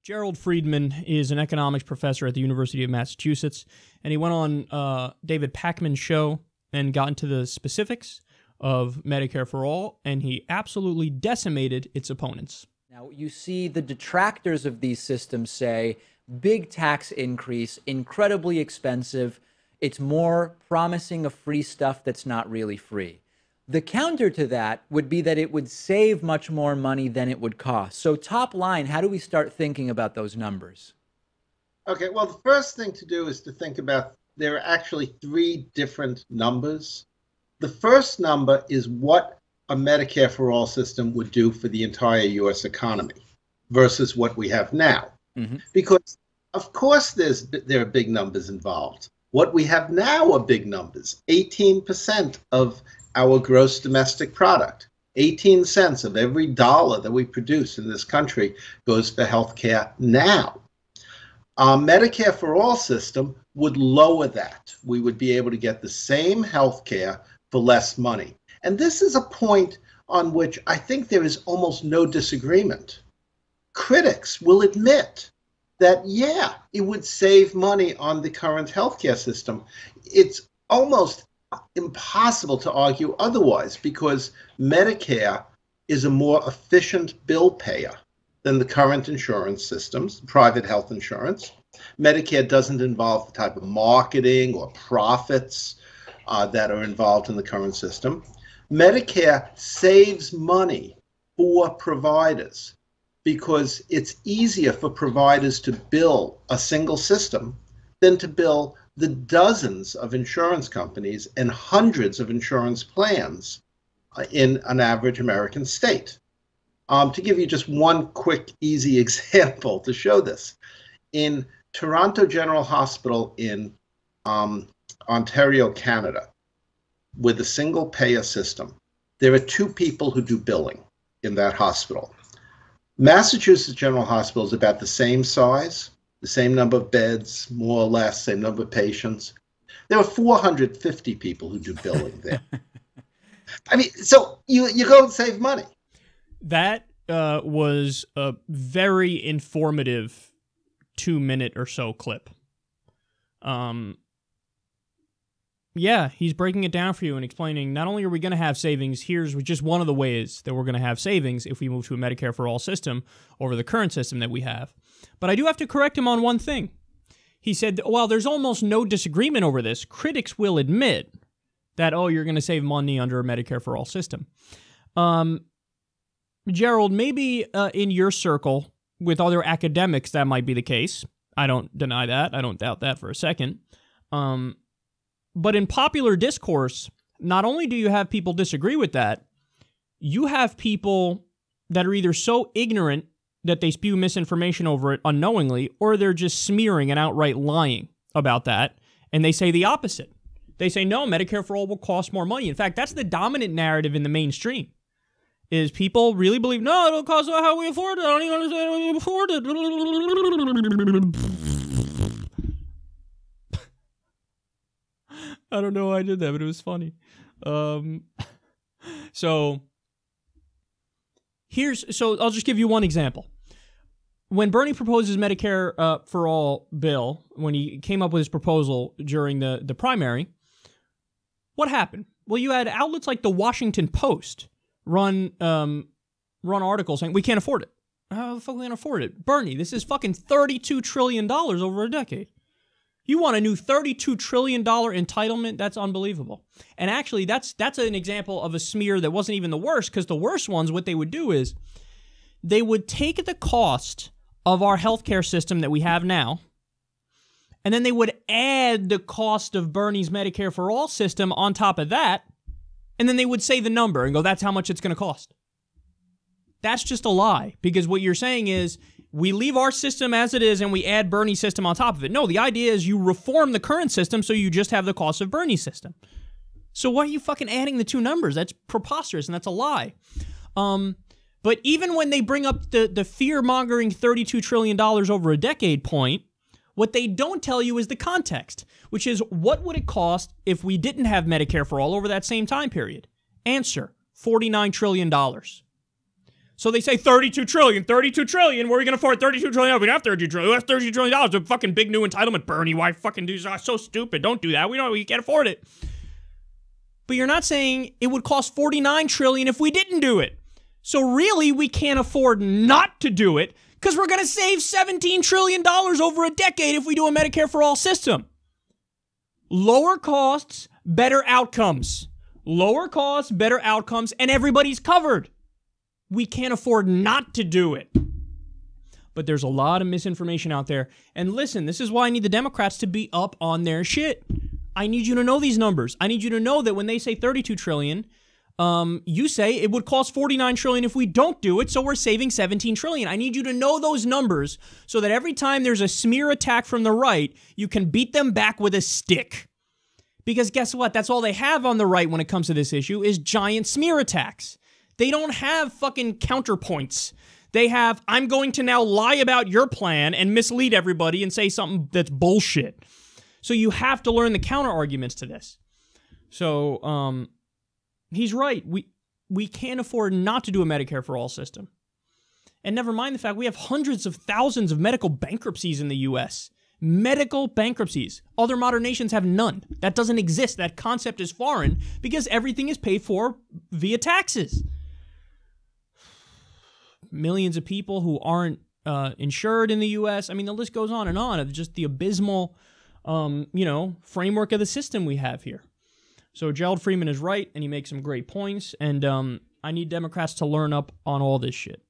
Gerald Friedman is an economics professor at the University of Massachusetts, and he went on David Pakman's show and got into the specifics of Medicare for All, and he absolutely decimated its opponents. Now, you see the detractors of these systems say, big tax increase, incredibly expensive, it's more promising of free stuff that's not really free. The counter to that would be that it would save much more money than it would cost. So top line, how do we start thinking about those numbers? Okay, well, the first thing to do is to think about there are actually three different numbers. The first number is what a Medicare for All system would do for the entire U.S. economy versus what we have now. Mm-hmm. Because, of course, there are big numbers involved. What we have now are big numbers. 18% of our gross domestic product, 18 cents of every dollar that we produce in this country goes for healthcare now. Our Medicare for All system would lower that. We would be able to get the same healthcare for less money. And this is a point on which I think there is almost no disagreement. Critics will admit that, yeah, it would save money on the current healthcare system. It's almost impossible to argue otherwise because Medicare is a more efficient bill payer than the current insurance systems, private health insurance. Medicare doesn't involve the type of marketing or profits that are involved in the current system. Medicare saves money for providers because it's easier for providers to bill a single system than to bill the dozens of insurance companies and hundreds of insurance plans in an average American state. To give you just one quick, easy example to show this, in Toronto General Hospital in Ontario, Canada, with a single payer system, there are two people who do billing in that hospital. Massachusetts General Hospital is about the same size, the same number of beds, more or less, same number of patients. There are 450 people who do billing there. I mean, so you go and save money. That was a very informative 2-minute or so clip. Yeah, he's breaking it down for you and explaining not only are we going to have savings, here's just one of the ways that we're going to have savings if we move to a Medicare for All system over the current system that we have. But I do have to correct him on one thing. He said, while there's almost no disagreement over this, critics will admit that, oh, you're going to save money under a Medicare for All system. Gerald, maybe in your circle with other academics that might be the case. I don't deny that. I don't doubt that for a second. But in popular discourse, not only do you have people disagree with that, you have people that are either so ignorant that they spew misinformation over it unknowingly, or they're just smearing and outright lying about that, and they say the opposite. They say, no, Medicare for All will cost more money. In fact, that's the dominant narrative in the mainstream, is people really believe, no, it'll cost how we afford it. I don't even understand how we afford it. I don't know why I did that, but it was funny. So I'll just give you one example. When Bernie proposed his Medicare for All bill, when he came up with his proposal during the primary, what happened? Well, you had outlets like the Washington Post run articles saying, we can't afford it. How the fuck are we going to afford it? Bernie, this is fucking $32 trillion over a decade. You want a new $32 trillion entitlement? That's unbelievable. And actually, that's an example of a smear that wasn't even the worst, because the worst ones, what they would do is they would take the cost of our healthcare system that we have now, and then they would add the cost of Bernie's Medicare for All system on top of that, and then they would say the number and go, that's how much it's going to cost. That's just a lie, because what you're saying is, we leave our system as it is and we add Bernie's system on top of it. No, the idea is you reform the current system so you just have the cost of Bernie's system. So why are you fucking adding the two numbers? That's preposterous and that's a lie. But even when they bring up the fear-mongering $32 trillion over a decade point, what they don't tell you is the context, which is what would it cost if we didn't have Medicare for All over that same time period? Answer, $49 trillion. So they say 32 trillion. Where are we going to afford 32 trillion? We don't have 32 trillion. That's $32 trillion. It's a fucking big new entitlement, Bernie. Why fucking do that? So stupid. Don't do that. We can't afford it. But you're not saying it would cost 49 trillion if we didn't do it. So really, we can't afford not to do it because we're going to save $17 trillion over a decade if we do a Medicare for all system. Lower costs, better outcomes. Lower costs, better outcomes, and everybody's covered. We can't afford not to do it. But there's a lot of misinformation out there. And listen, this is why I need the Democrats to be up on their shit. I need you to know these numbers. I need you to know that when they say 32 trillion, you say it would cost 49 trillion if we don't do it, so we're saving 17 trillion. I need you to know those numbers so that every time there's a smear attack from the right, you can beat them back with a stick. Because guess what? That's all they have on the right when it comes to this issue is giant smear attacks. They don't have fucking counterpoints. They have, I'm going to now lie about your plan and mislead everybody and say something that's bullshit. So you have to learn the counter arguments to this. So, he's right. We can't afford not to do a Medicare for all system. And never mind the fact we have hundreds of thousands of medical bankruptcies in the U.S. Medical bankruptcies. Other modern nations have none. That doesn't exist. That concept is foreign because everything is paid for via taxes. Millions of people who aren't insured in the U.S. I mean, the list goes on of just the abysmal, framework of the system we have here. So Gerald Freeman is right, and he makes some great points, and I need Democrats to learn up on all this shit.